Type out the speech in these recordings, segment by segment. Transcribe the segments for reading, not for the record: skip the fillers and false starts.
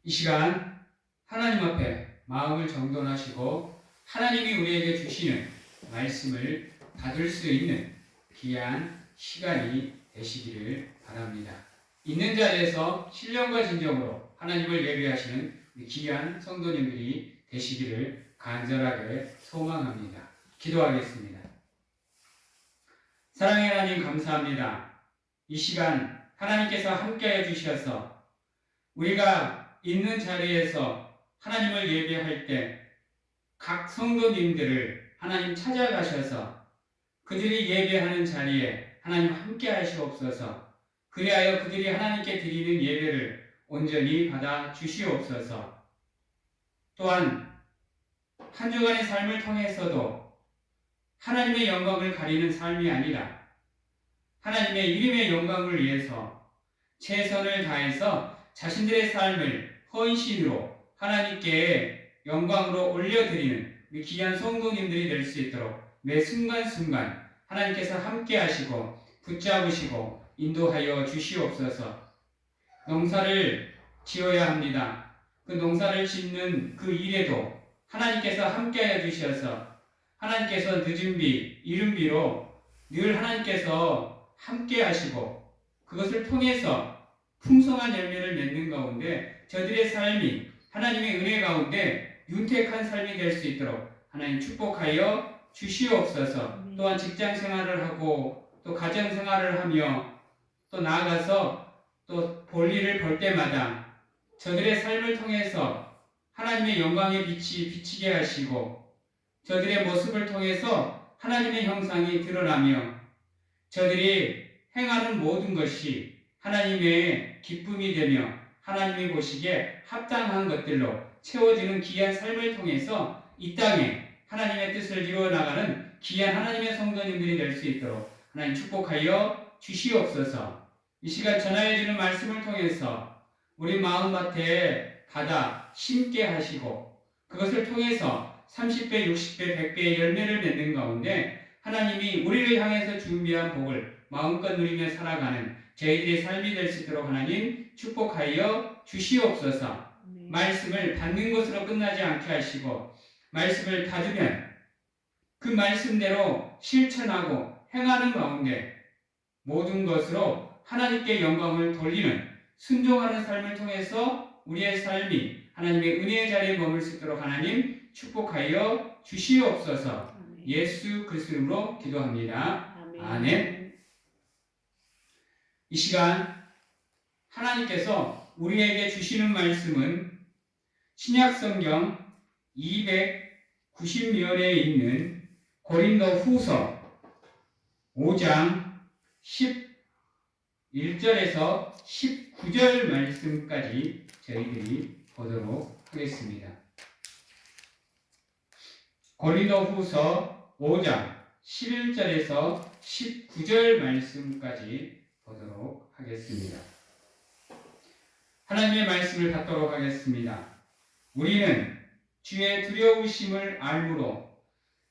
이 시간 하나님 앞에 마음을 정돈하시고 하나님이 우리에게 주시는 말씀을 받을 수 있는 귀한 시간이 되시기를 바랍니다. 있는 자리에서 신령과 진정으로 하나님을 예배하시는 귀한 성도님들이 되시기를 간절하게 소망합니다. 기도하겠습니다. 사랑의 하나님 감사합니다. 이 시간 하나님께서 함께해 주셔서 우리가 있는 자리에서 하나님을 예배할 때 각 성도님들을 하나님 찾아가셔서 그들이 예배하는 자리에 하나님 함께 하시옵소서. 그리하여 그들이 하나님께 드리는 예배를 온전히 받아 주시옵소서. 또한 한 주간의 삶을 통해서도 하나님의 영광을 가리는 삶이 아니라 하나님의 이름의 영광을 위해서 최선을 다해서 자신들의 삶을 헌신으로 하나님께 영광으로 올려드리는 귀한 성도님들이 될 수 있도록 매 순간순간 하나님께서 함께 하시고 붙잡으시고 인도하여 주시옵소서. 농사를 지어야 합니다. 그 농사를 짓는 그 일에도 하나님께서 함께하여 주셔서 하나님께서 늦은 비, 이른 비로 늘 하나님께서 함께 하시고 그것을 통해서 풍성한 열매를 맺는 가운데 저들의 삶이 하나님의 은혜 가운데 윤택한 삶이 될 수 있도록 하나님 축복하여 주시옵소서. 또한 직장 생활을 하고 또 가정 생활을 하며 또 나아가서 또 볼일을 볼 때마다 저들의 삶을 통해서 하나님의 영광의 빛이 비치게 하시고 저들의 모습을 통해서 하나님의 형상이 드러나며 저들이 행하는 모든 것이 하나님의 기쁨이 되며 하나님이 보시기에 합당한 것들로 채워지는 귀한 삶을 통해서 이 땅에 하나님의 뜻을 이루어나가는 귀한 하나님의 성도님들이 될 수 있도록 하나님 축복하여 주시옵소서. 이 시간 전하여주는 말씀을 통해서 우리 마음밭에 받아 심게 하시고 그것을 통해서 30배, 60배, 100배의 열매를 맺는 가운데 하나님이 우리를 향해서 준비한 복을 마음껏 누리며 살아가는 저희들의 삶이 될 수 있도록 하나님 축복하여 주시옵소서. 말씀을 받는 것으로 끝나지 않게 하시고 말씀을 받으면 그 말씀대로 실천하고 행하는 가운데 모든 것으로 하나님께 영광을 돌리는 순종하는 삶을 통해서 우리의 삶이 하나님의 은혜의 자리에 머물 수 있도록 하나님 축복하여 주시옵소서. 예수 그리스도 이름으로 기도합니다. 아멘. 이 시간 하나님께서 우리에게 주시는 말씀은 신약성경 290면에 있는 고린도후서 5장 11절에서 19절 말씀까지 저희들이 보도록 하겠습니다. 고린도후서 5장 11절에서 19절 말씀까지 보도록 하겠습니다. 하나님의 말씀을 받도록 하겠습니다. 우리는 주의 두려우심을 알므로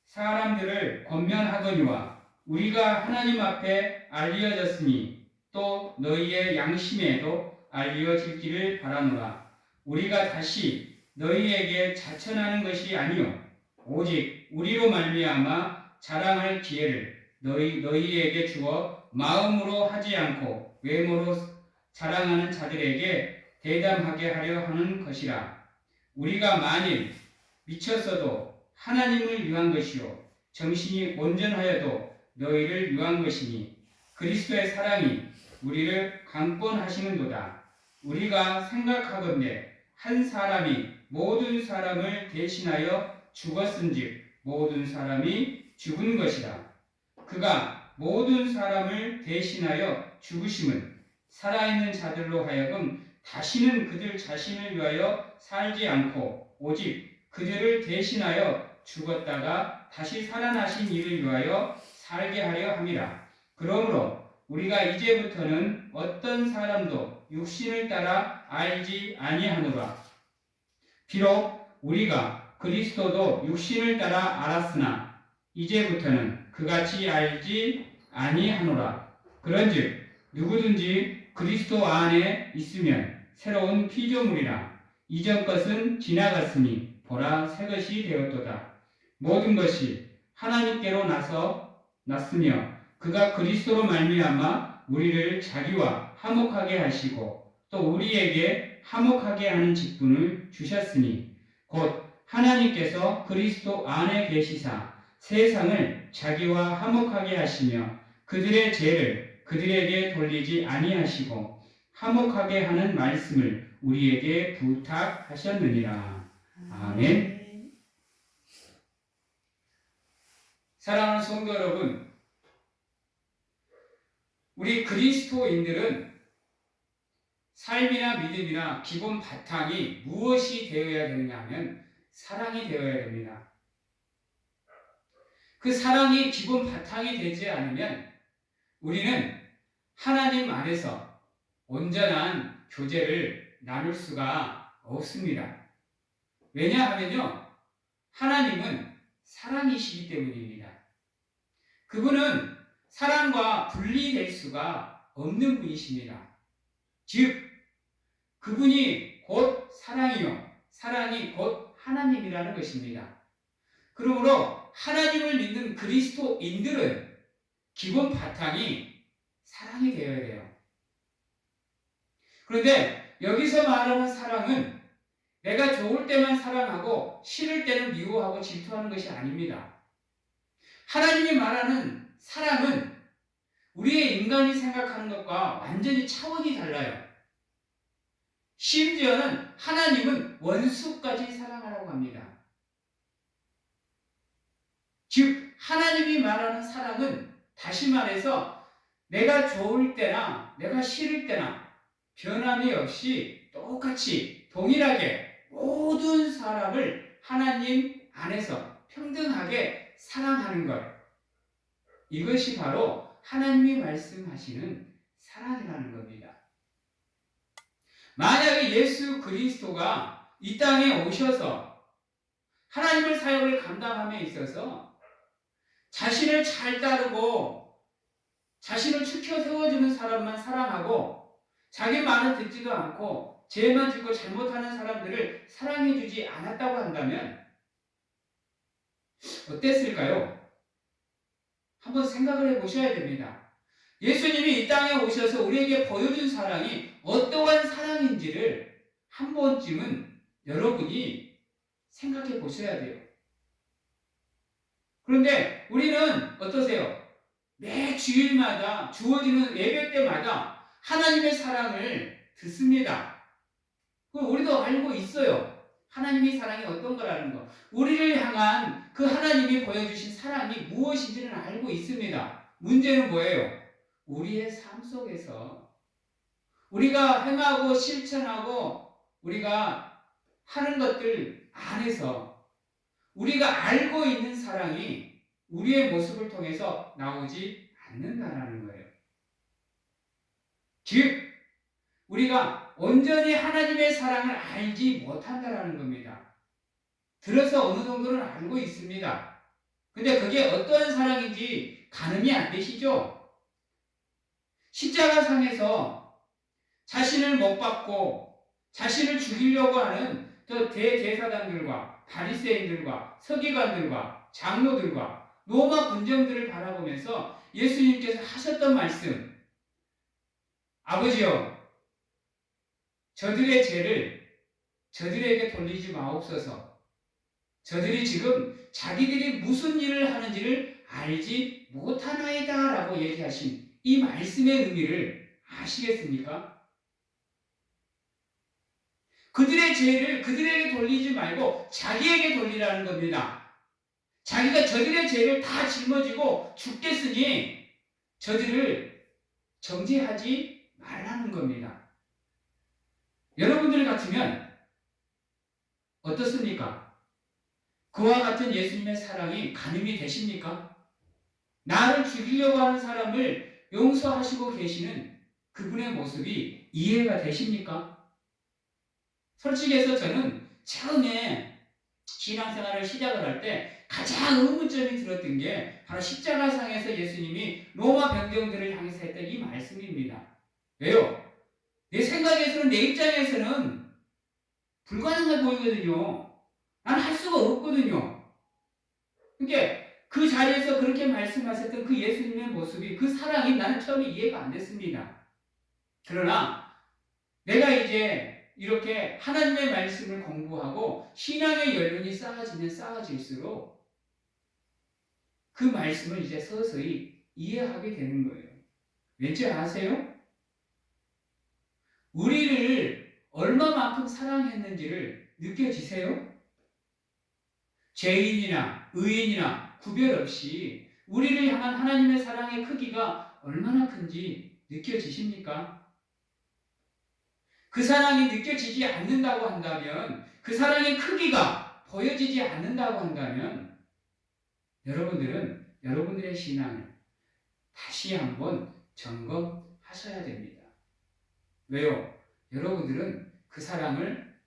사람들을 권면하거니와 우리가 하나님 앞에 알려졌으니 또 너희의 양심에도 알려질기를 바라노라. 우리가 다시 너희에게 자천하는 것이 아니요 오직 우리로 말미암아 자랑할 기회를 너희에게 주어 마음으로 하지 않고 외모로 자랑하는 자들에게 대담하게 하려 하는 것이라. 우리가 만일 미쳤어도 하나님을 위한 것이요 정신이 온전하여도 너희를 위한 것이니 그리스도의 사랑이 우리를 강권하시는도다. 우리가 생각하건대 한 사람이 모든 사람을 대신하여 죽었은즉 모든 사람이 죽은 것이라. 그가 모든 사람을 대신하여 죽으심은 살아있는 자들로 하여금 다시는 그들 자신을 위하여 살지 않고 오직 그들을 대신하여 죽었다가 다시 살아나신 이를 위하여 살게 하려 함이라. 그러므로 우리가 이제부터는 어떤 사람도 육신을 따라 알지 아니하노라. 비록 우리가 그리스도도 육신을 따라 알았으나 이제부터는 그같이 알지 아니하노라. 그런즉 누구든지 그리스도 안에 있으면 새로운 피조물이라. 이전 것은 지나갔으니 보라 새 것이 되었도다. 모든 것이 하나님께로 났으며 그가 그리스도로 말미암아 우리를 자기와 화목하게 하시고 또 우리에게 화목하게 하는 직분을 주셨으니 곧 하나님께서 그리스도 안에 계시사 세상을 자기와 화목하게 하시며 그들의 죄를 그들에게 돌리지 아니하시고 화목하게 하는 말씀을 우리에게 부탁하셨느니라. 아멘. 사랑하는 성도 여러분, 우리 그리스도인들은 삶이나 믿음이나 기본 바탕이 무엇이 되어야 되느냐 하면 사랑이 되어야 됩니다. 그 사랑이 기본 바탕이 되지 않으면 우리는 하나님 안에서 온전한 교제를 나눌 수가 없습니다. 왜냐하면요, 하나님은 사랑이시기 때문입니다. 그분은 사랑과 분리될 수가 없는 분이십니다. 즉, 그분이 곧 사랑이요, 사랑이 곧 하나님이라는 것입니다. 그러므로 하나님을 믿는 그리스도인들은 기본 바탕이 사랑이 되어야 돼요. 그런데 여기서 말하는 사랑은 내가 좋을 때만 사랑하고 싫을 때는 미워하고 질투하는 것이 아닙니다. 하나님이 말하는 사랑은 우리의 인간이 생각하는 것과 완전히 차원이 달라요. 심지어는 하나님은 원수까지 사랑하라고 합니다. 즉 하나님이 말하는 사랑은 다시 말해서 내가 좋을 때나 내가 싫을 때나 변함이 없이 똑같이 동일하게 모든 사람을 하나님 안에서 평등하게 사랑하는 것, 이것이 바로 하나님이 말씀하시는 사랑이라는 겁니다. 만약에 예수 그리스도가 이 땅에 오셔서 하나님의 사역을 감당함에 있어서 자신을 잘 따르고 자신을 지켜 세워주는 사람만 사랑하고 자기 말을 듣지도 않고 죄만 짓고 잘못하는 사람들을 사랑해주지 않았다고 한다면 어땠을까요? 한번 생각을 해보셔야 됩니다. 예수님이 이 땅에 오셔서 우리에게 보여준 사랑이 어떠한 사랑인지를 한 번쯤은 여러분이 생각해 보셔야 돼요. 그런데 우리는 어떠세요? 매 주일마다 주어지는 예배 때마다 하나님의 사랑을 듣습니다. 우리도 알고 있어요. 하나님의 사랑이 어떤 거라는 거. 우리를 향한 그 하나님이 보여주신 사랑이 무엇인지는 알고 있습니다. 문제는 뭐예요? 우리의 삶 속에서 우리가 행하고 실천하고 우리가 하는 것들 안에서 우리가 알고 있는 사랑이 우리의 모습을 통해서 나오지 않는다라는 거예요. 즉, 우리가 온전히 하나님의 사랑을 알지 못한다라는 겁니다. 들어서 어느 정도는 알고 있습니다. 근데 그게 어떠한 사랑인지 가늠이 안 되시죠? 십자가상에서 자신을 못 받고 자신을 죽이려고 하는 저 대제사장들과 바리새인들과 서기관들과 장로들과 로마 군정들을 바라보면서 예수님께서 하셨던 말씀, 아버지여, 저들의 죄를 저들에게 돌리지 마옵소서. 저들이 지금 자기들이 무슨 일을 하는지를 알지 못하나이다 라고 얘기하신 이 말씀의 의미를 아시겠습니까? 그들의 죄를 그들에게 돌리지 말고 자기에게 돌리라는 겁니다. 자기가 저들의 죄를 다 짊어지고 죽겠으니 저들을 정죄하지 말라는 겁니다. 여러분들 같으면 어떻습니까? 그와 같은 예수님의 사랑이 가늠이 되십니까? 나를 죽이려고 하는 사람을 용서하시고 계시는 그분의 모습이 이해가 되십니까? 솔직히 해서 저는 처음에 신앙생활을 시작을 할 때 가장 의문점이 들었던 게 바로 십자가상에서 예수님이 로마 병정들을 향해서 했던 이 말씀입니다. 왜요? 내 생각에서는, 내 입장에서는 불가능해 보이거든요. 난 할 수가 없거든요. 그러니까 그 자리에서 그렇게 말씀하셨던 그 예수님의 모습이, 그 사랑이 나는 처음에 이해가 안 됐습니다. 그러나 내가 이제 이렇게 하나님의 말씀을 공부하고 신앙의 연륜이 쌓아지면 쌓아질수록 그 말씀을 이제 서서히 이해하게 되는 거예요. 왠지 아세요? 우리를 얼마만큼 사랑했는지를 느껴지세요? 죄인이나 의인이나 구별 없이 우리를 향한 하나님의 사랑의 크기가 얼마나 큰지 느껴지십니까? 그 사랑이 느껴지지 않는다고 한다면, 그 사랑의 크기가 보여지지 않는다고 한다면 여러분들은 여러분들의 신앙을 다시 한번 점검하셔야 됩니다. 왜요? 여러분들은 그 사랑을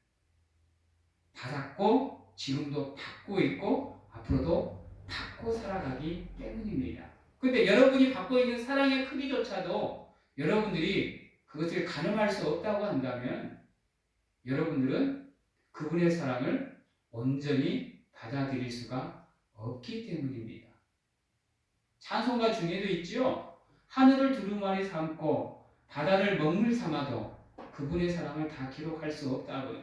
받았고 지금도 받고 있고 앞으로도 받고 살아가기 때문입니다. 그런데 여러분이 받고 있는 사랑의 크기조차도 여러분들이 그것을 가늠할 수 없다고 한다면 여러분들은 그분의 사랑을 온전히 받아들일 수가 없기 때문입니다. 찬송가 중에도 있죠. 하늘을 두루마리 삼고 바다를 먹물 삼아도 그분의 사랑을 다 기록할 수 없다고요.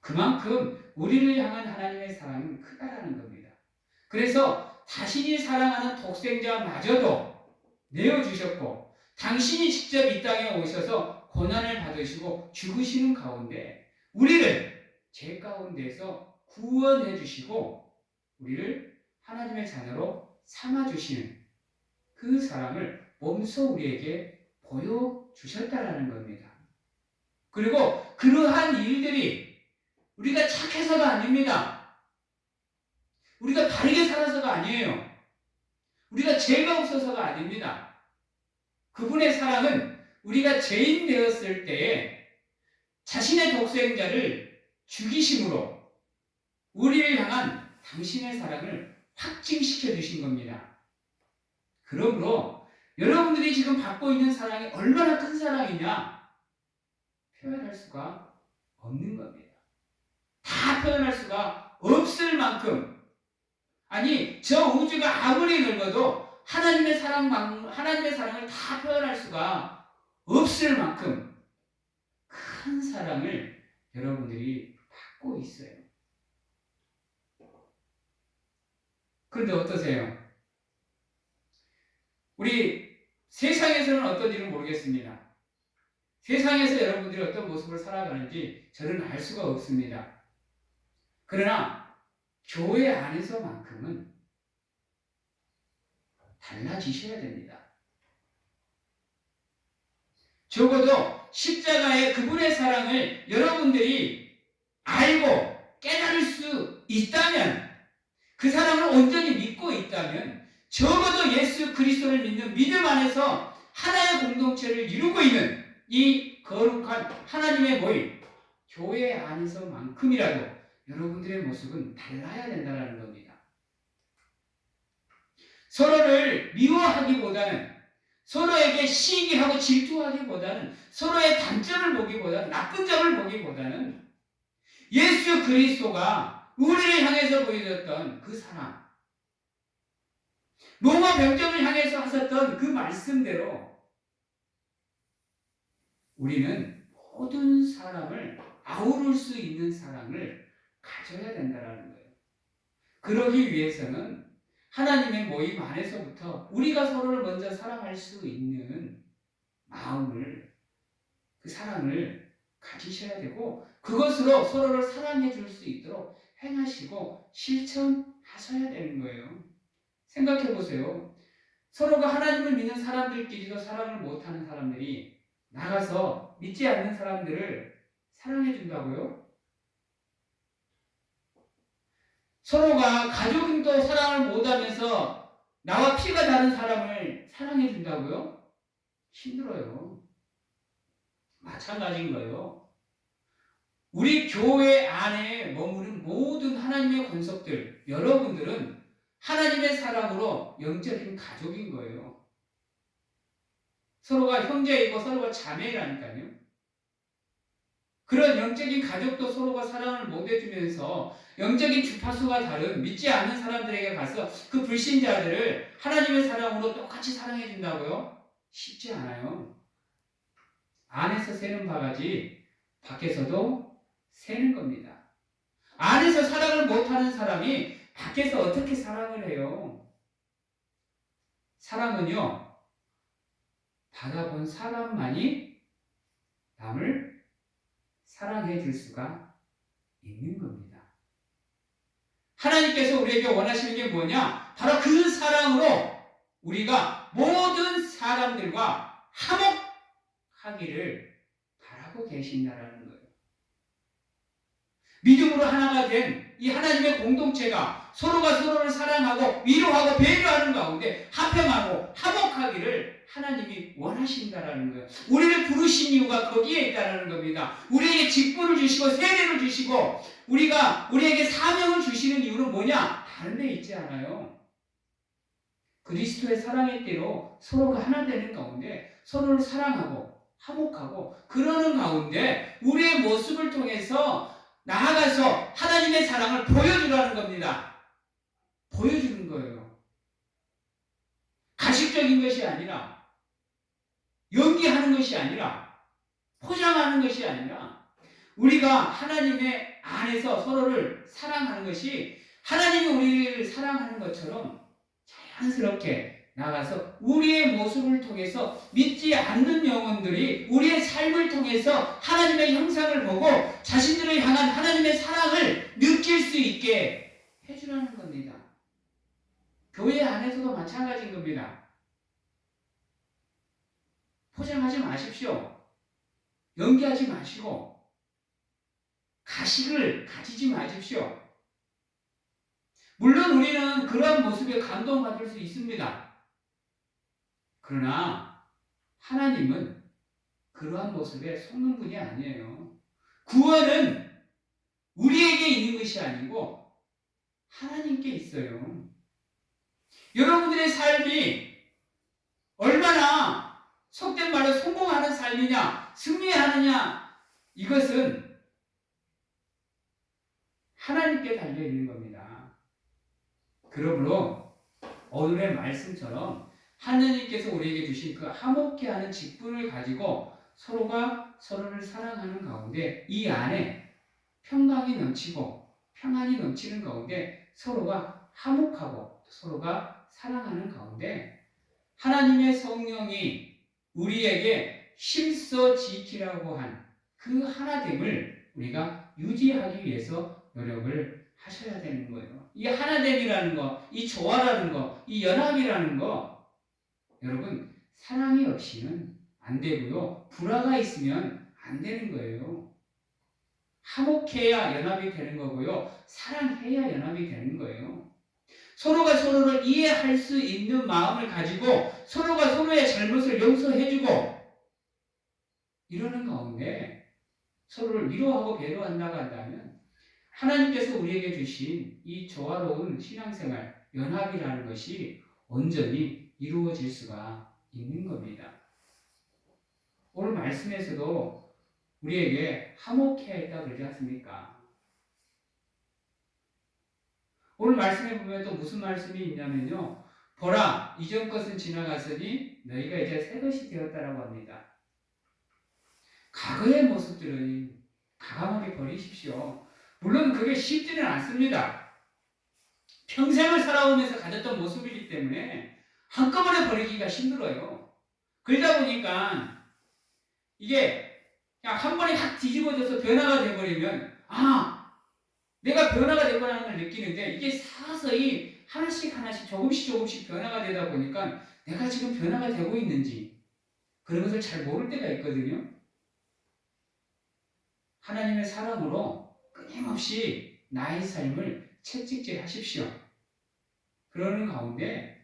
그만큼 우리를 향한 하나님의 사랑은 크다라는 겁니다. 그래서 자신이 사랑하는 독생자마저도 내어주셨고 당신이 직접 이 땅에 오셔서 고난을 받으시고 죽으시는 가운데 우리를 죄 가운데서 구원해 주시고 우리를 하나님의 자녀로 삼아주시는 그 사랑을 몸소 우리에게 보여주셨다라는 겁니다. 그리고 그러한 일들이 우리가 착해서가 아닙니다. 우리가 바르게 살아서가 아니에요. 우리가 죄가 없어서가 아닙니다. 그분의 사랑은 우리가 죄인 되었을 때에 자신의 독생자를 죽이심으로 우리를 향한 당신의 사랑을 확증시켜 주신 겁니다. 그러므로 여러분들이 지금 받고 있는 사랑이 얼마나 큰 사랑이냐 표현할 수가 없는 겁니다. 다 표현할 수가 없을 만큼, 아니 저 우주가 아무리 넓어도 하나님의 사랑을 다 표현할 수가 없을 만큼 큰 사랑을 여러분들이 받고 있어요. 그런데 어떠세요? 우리 세상에서는 어떤지는 모르겠습니다. 세상에서 여러분들이 어떤 모습을 살아가는지 저는 알 수가 없습니다. 그러나 교회 안에서만큼은 달라지셔야 됩니다. 적어도 십자가의 그분의 사랑을 여러분들이 알고 깨달을 수 있다면, 그 사랑을 온전히 믿고 있다면 적어도 예수 그리스도를 믿는 믿음 안에서 하나의 공동체를 이루고 있는 이 거룩한 하나님의 모임, 교회 안에서만큼이라도 여러분들의 모습은 달라야 된다는 겁니다. 서로를 미워하기보다는, 서로에게 시기하고 질투하기보다는, 서로의 단점을 보기보다는, 나쁜 점을 보기보다는 예수 그리스도가 우리를 향해서 보여줬던 그 사랑, 로마 병정을 향해서 하셨던 그 말씀대로 우리는 모든 사람을 아우를 수 있는 사랑을 가져야 된다는 거예요. 그러기 위해서는 하나님의 모임 안에서부터 우리가 서로를 먼저 사랑할 수 있는 마음을, 그 사랑을 가지셔야 되고 그것으로 서로를 사랑해 줄 수 있도록 행하시고 실천하셔야 되는 거예요. 생각해 보세요. 서로가 하나님을 믿는 사람들끼리도 사랑을 못하는 사람들이 나가서 믿지 않는 사람들을 사랑해 준다고요? 서로가 가족도 사랑을 못하면서 나와 피가 다른 사람을 사랑해 준다고요? 힘들어요. 마찬가지인 거예요. 우리 교회 안에 머무는 모든 하나님의 권속들, 여러분들은 하나님의 사랑으로 영적인 가족인 거예요. 서로가 형제이고 서로가 자매라니까요. 그런 영적인 가족도 서로가 사랑을 못 해주면서 영적인 주파수가 다른 믿지 않는 사람들에게 가서 그 불신자들을 하나님의 사랑으로 똑같이 사랑해 준다고요? 쉽지 않아요. 안에서 새는 바가지 밖에서도 새는 겁니다. 안에서 사랑을 못하는 사람이 밖에서 어떻게 사랑을 해요? 사랑은요, 받아본 사람만이 남을 사랑해 줄 수가 있는 겁니다. 하나님께서 우리에게 원하시는 게 뭐냐? 바로 그 사랑으로 우리가 모든 사람들과 화목하기를 바라고 계신다라는 거예요. 믿음으로 하나가 된 이 하나님의 공동체가 서로가 서로를 사랑하고 위로하고 배려하는 가운데 화평하고 화목하기를 하나님이 원하신다라는 거예요. 우리를 부르신 이유가 거기에 있다는 겁니다. 우리에게 직분을 주시고 세례를 주시고 우리에게 사명을 주시는 이유는 뭐냐? 다른 데 있지 않아요. 그리스도의 사랑의 때로 서로가 하나 되는 가운데 서로를 사랑하고 화목하고 그러는 가운데 우리의 모습을 통해서 나아가서 하나님의 사랑을 보여주라는 겁니다. 보여주는 거예요. 가식적인 것이 아니라 연기하는 것이 아니라 포장하는 것이 아니라 우리가 하나님의 안에서 서로를 사랑하는 것이 하나님이 우리를 사랑하는 것처럼 자연스럽게 나가서 우리의 모습을 통해서 믿지 않는 영혼들이 우리의 삶을 통해서 하나님의 형상을 보고 자신들을 향한 하나님의 사랑을 느낄 수 있게 해주라는 겁니다. 교회 안에서도 마찬가지인 겁니다. 포장하지 마십시오. 연기하지 마시고 가식을 가지지 마십시오. 물론 우리는 그러한 모습에 감동받을 수 있습니다. 그러나 하나님은 그러한 모습에 속는 분이 아니에요. 구원은 우리에게 있는 것이 아니고 하나님께 있어요. 여러분들의 삶이 얼마나 속된 말로 성공하는 삶이냐, 승리하느냐, 이것은 하나님께 달려있는 겁니다. 그러므로 오늘의 말씀처럼 하나님께서 우리에게 주신 그 화목케 하는 직분을 가지고 서로가 서로를 사랑하는 가운데 이 안에 평강이 넘치고 평안이 넘치는 가운데 서로가 화목하고 서로가 사랑하는 가운데 하나님의 성령이 우리에게 힘써 지키라고 한 그 하나됨을 우리가 유지하기 위해서 노력을 하셔야 되는 거예요. 이 하나됨이라는 거, 이 조화라는 거, 이 연합이라는 거 여러분 사랑이 없이는 안 되고요. 불화가 있으면 안 되는 거예요. 화목해야 연합이 되는 거고요. 사랑해야 연합이 되는 거예요. 서로가 서로를 이해할 수 있는 마음을 가지고 서로가 서로의 잘못을 용서해주고 이러는 가운데 서로를 위로하고 배려한다고 한다면 하나님께서 우리에게 주신 이 조화로운 신앙생활, 연합이라는 것이 온전히 이루어질 수가 있는 겁니다. 오늘 말씀에서도 우리에게 화목해야 했다 그러지 않습니까? 오늘 말씀에 보면 또 무슨 말씀이 있냐면요. 보라, 이전 것은 지나갔으니 너희가 이제 새 것이 되었다라고 합니다. 과거의 모습들은 과감하게 버리십시오. 물론 그게 쉽지는 않습니다. 평생을 살아오면서 가졌던 모습이기 때문에 한꺼번에 버리기가 힘들어요. 그러다 보니까 이게 그냥 한 번에 확 뒤집어져서 변화가 돼버리면 내가 변화가 되고 나는 걸 느끼는데 이게 서서히 하나씩 조금씩 변화가 되다 보니까 내가 지금 변화가 되고 있는지 그런 것을 잘 모를 때가 있거든요. 하나님의 사랑으로 끊임없이 나의 삶을 채찍질 하십시오. 그러는 가운데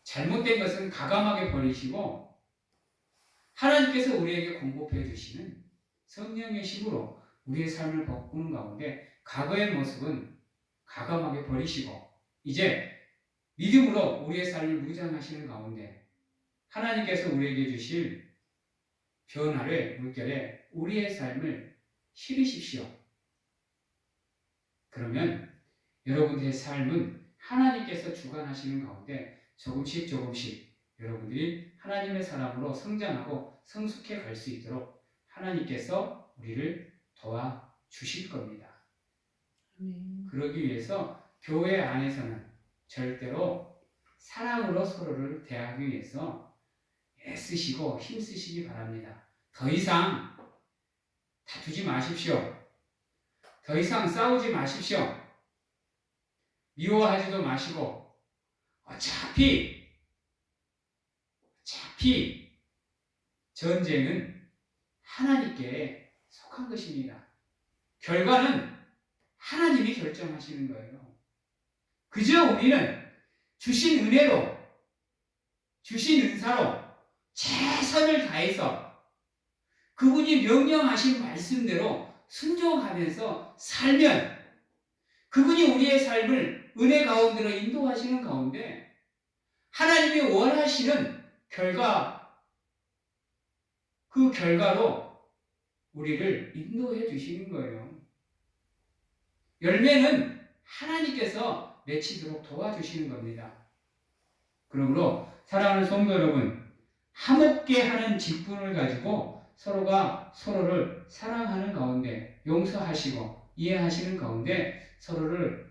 잘못된 것은 과감하게 버리시고 하나님께서 우리에게 공급해 주시는 성령의 힘으로 우리의 삶을 바꾸는 가운데 과거의 모습은 과감하게 버리시고 이제 믿음으로 우리의 삶을 무장하시는 가운데 하나님께서 우리에게 주실 변화를 물결에 우리의 삶을 실으십시오. 그러면 여러분들의 삶은 하나님께서 주관하시는 가운데 조금씩 여러분들이 하나님의 사람으로 성장하고 성숙해 갈 수 있도록 하나님께서 우리를 도와주실 겁니다. 그러기 위해서 교회 안에서는 절대로 사랑으로 서로를 대하기 위해서 애쓰시고 힘쓰시기 바랍니다. 더 이상 다투지 마십시오. 더 이상 싸우지 마십시오. 미워하지도 마시고 어차피 전쟁은 하나님께 속한 것입니다. 결과는 하나님이 결정하시는 거예요. 그저 우리는 주신 은혜로, 주신 은사로 최선을 다해서 그분이 명령하신 말씀대로 순종하면서 살면 그분이 우리의 삶을 은혜 가운데로 인도하시는 가운데 하나님이 원하시는 그 결과로 우리를 인도해 주시는 거예요. 열매는 하나님께서 맺히도록 도와주시는 겁니다. 그러므로 사랑하는 성도 여러분, 화목게 하는 직분을 가지고 서로가 서로를 사랑하는 가운데 용서하시고 이해하시는 가운데 서로를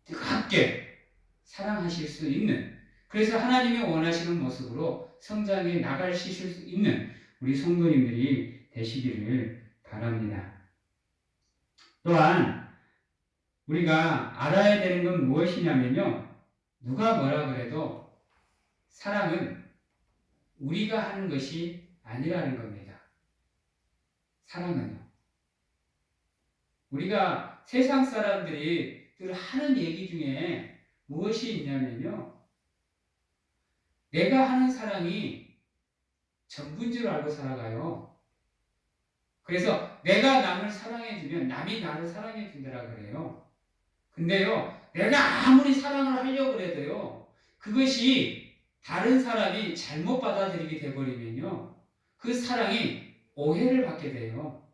뜨겁게 사랑하실 수 있는, 그래서 하나님이 원하시는 모습으로 성장해 나가실 수 있는 우리 성도님들이 되시기를 바랍니다. 또한 우리가 알아야 되는 건 무엇이냐면요, 누가 뭐라 그래도 사랑은 우리가 하는 것이 아니라는 겁니다. 사랑은요. 우리가 세상 사람들이 늘 하는 얘기 중에 무엇이 있냐면요, 내가 하는 사랑이 전부인 줄 알고 살아가요. 그래서 내가 남을 사랑해주면 남이 나를 사랑해준다라 그래요. 근데요, 내가 아무리 사랑을 하려고 해도요, 그것이 다른 사람이 잘못 받아들이게 돼버리면요, 그 사랑이 오해를 받게 돼요.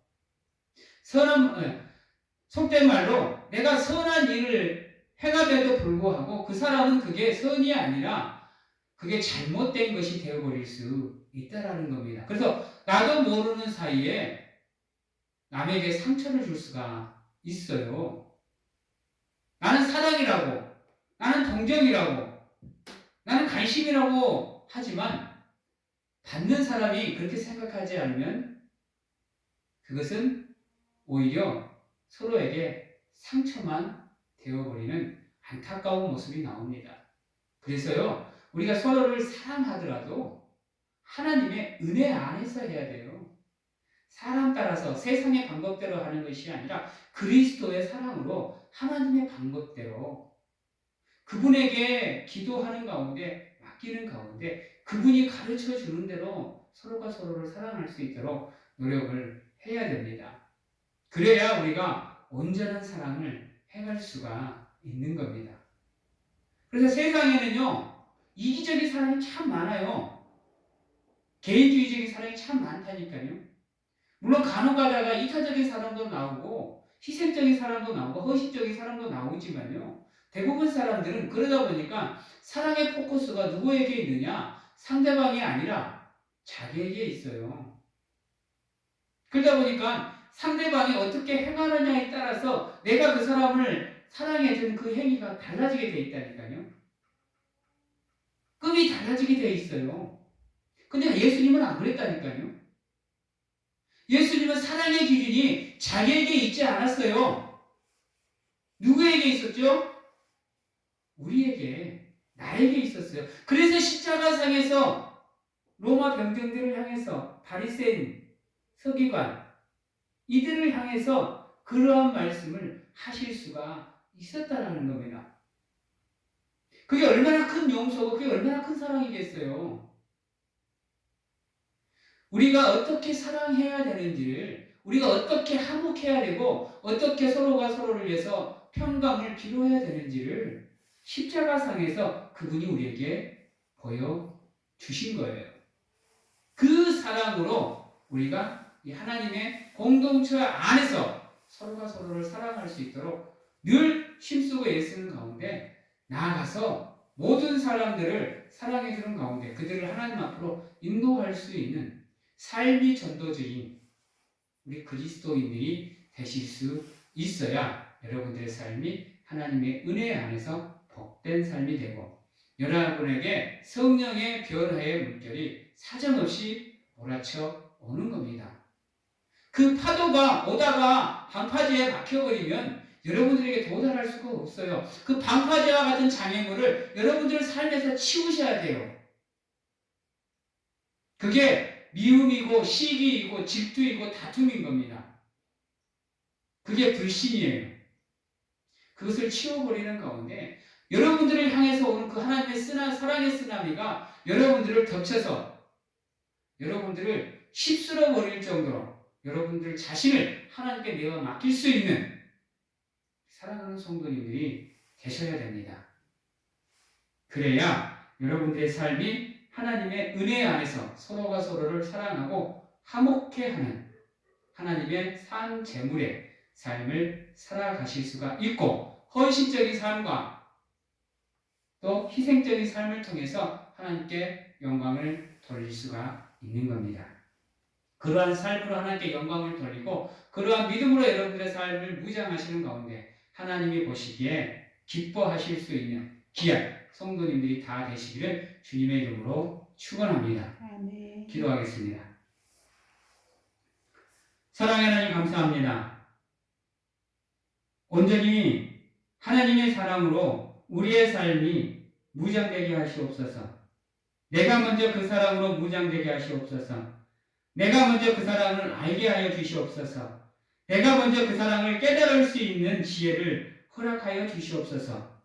속된 말로 내가 선한 일을 행함에도 불구하고 그 사람은 그게 선이 아니라 그게 잘못된 것이 되어버릴 수 있다라는 겁니다. 그래서 나도 모르는 사이에 남에게 상처를 줄 수가 있어요. 나는 사랑이라고, 나는 동정이라고, 나는 관심이라고 하지만 받는 사람이 그렇게 생각하지 않으면 그것은 오히려 서로에게 상처만 되어버리는 안타까운 모습이 나옵니다. 그래서요, 우리가 서로를 사랑하더라도 하나님의 은혜 안에서 해야 돼요. 사람 따라서 세상의 방법대로 하는 것이 아니라 그리스도의 사랑으로 하나님의 방법대로 그분에게 기도하는 가운데, 맡기는 가운데 그분이 가르쳐 주는 대로 서로가 서로를 사랑할 수 있도록 노력을 해야 됩니다. 그래야 우리가 온전한 사랑을 행할 수가 있는 겁니다. 그래서 세상에는요, 이기적인 사람이 참 많아요. 개인주의적인 사람이 참 많다니까요. 물론 간혹 가다가 이타적인 사람도 나오고 희생적인 사람도 나오고 허식적인 사람도 나오지만요, 대부분 사람들은 그러다 보니까 사랑의 포커스가 누구에게 있느냐, 상대방이 아니라 자기에게 있어요. 그러다 보니까 상대방이 어떻게 행하느냐에 따라서 내가 그 사람을 사랑해주는 그 행위가 달라지게 돼 있다니까요. 급이 달라지게 돼 있어요. 근데 예수님은 안 그랬다니까요. 예수님은 사랑의 기준이 자기에게 있지 않았어요. 누구에게 있었죠? 우리에게, 나에게 있었어요. 그래서 십자가상에서 로마 병정들을 향해서 바리새인, 서기관, 이들을 향해서 그러한 말씀을 하실 수가 있었다라는 겁니다. 그게 얼마나 큰 용서고 그게 얼마나 큰 사랑이겠어요. 우리가 어떻게 사랑해야 되는지를, 우리가 어떻게 화목해야 되고 어떻게 서로가 서로를 위해서 평강을 기도해야 되는지를 십자가상에서 그분이 우리에게 보여주신 거예요. 그 사랑으로 우리가 이 하나님의 공동체 안에서 서로가 서로를 사랑할 수 있도록 늘 힘쓰고 애쓰는 가운데 나아가서 모든 사람들을 사랑해주는 가운데 그들을 하나님 앞으로 인도할 수 있는 삶이 전도주인 우리 그리스도인들이 되실 수 있어야 여러분들의 삶이 하나님의 은혜 안에서 복된 삶이 되고 여러분에게 성령의 변화의 물결이 사정없이 몰아쳐 오는 겁니다. 그 파도가 오다가 방파제에 박혀버리면 여러분들에게 도달할 수가 없어요. 그 방파제와 같은 장애물을 여러분들 삶에서 치우셔야 돼요. 그게 미움이고 시기이고 질투이고 다툼인 겁니다. 그게 불신이에요. 그것을 치워버리는 가운데 여러분들을 향해서 오는 그 하나님의 사랑의 쓰나미가 여러분들을 덮쳐서 여러분들을 휩쓸어 버릴 정도로 여러분들 자신을 하나님께 내어 맡길 수 있는 사랑하는 성도님들이 되셔야 됩니다. 그래야 여러분들의 삶이 하나님의 은혜 안에서 서로가 서로를 사랑하고 화목해하는 하나님의 산 제물의 삶을 살아가실 수가 있고 헌신적인 삶과 또 희생적인 삶을 통해서 하나님께 영광을 돌릴 수가 있는 겁니다. 그러한 삶으로 하나님께 영광을 돌리고 그러한 믿음으로 여러분들의 삶을 무장하시는 가운데 하나님이 보시기에 기뻐하실 수 있는 귀한 성도님들이 다 되시기를 주님의 이름으로 축원합니다. 아멘. 기도하겠습니다. 사랑의 하나님 감사합니다. 온전히 하나님의 사랑으로 우리의 삶이 무장되게 하시옵소서. 내가 먼저 그 사랑으로 무장되게 하시옵소서. 내가 먼저 그 사랑을 알게 하여 주시옵소서. 내가 먼저 그 사랑을 깨달을 수 있는 지혜를 허락하여 주시옵소서.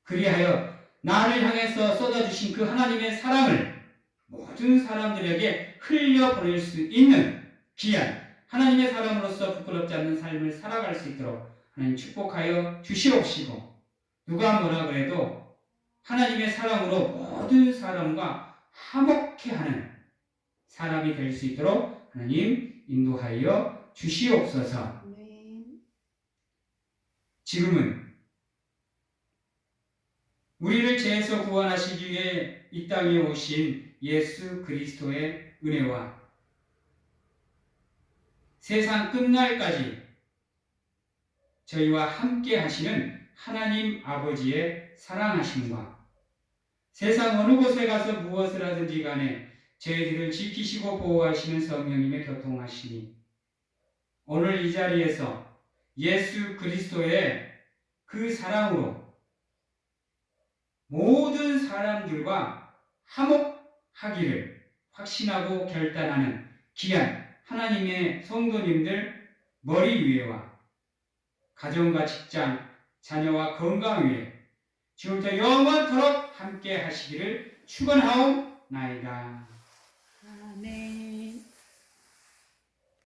그리하여 나를 향해서 쏟아주신 그 하나님의 사랑을 모든 사람들에게 흘려보낼 수 있는 귀한 하나님의 사람으로서 부끄럽지 않는 삶을 살아갈 수 있도록 하나님 축복하여 주시옵시고 누가 뭐라 그래도 하나님의 사랑으로 모든 사람과 화목해하는 사람이 될 수 있도록 하나님 인도하여 주시옵소서. 지금은 우리를 죄에서 구원하시기 위해 이 땅에 오신 예수 그리스도의 은혜와 세상 끝날까지 저희와 함께 하시는 하나님 아버지의 사랑하심과 세상 어느 곳에 가서 무엇을 하든지 간에 저희들을 지키시고 보호하시는 성령님의 교통하심이 오늘 이 자리에서 예수 그리스도의 그 사랑으로 모든 사람들과 화목하기를 확신하고 결단하는 귀한 하나님의 성도님들 머리 위에와 가정과 직장, 자녀와 건강 위에 지금부터 영원토록 함께 하시기를 축원하옵나이다. 아멘.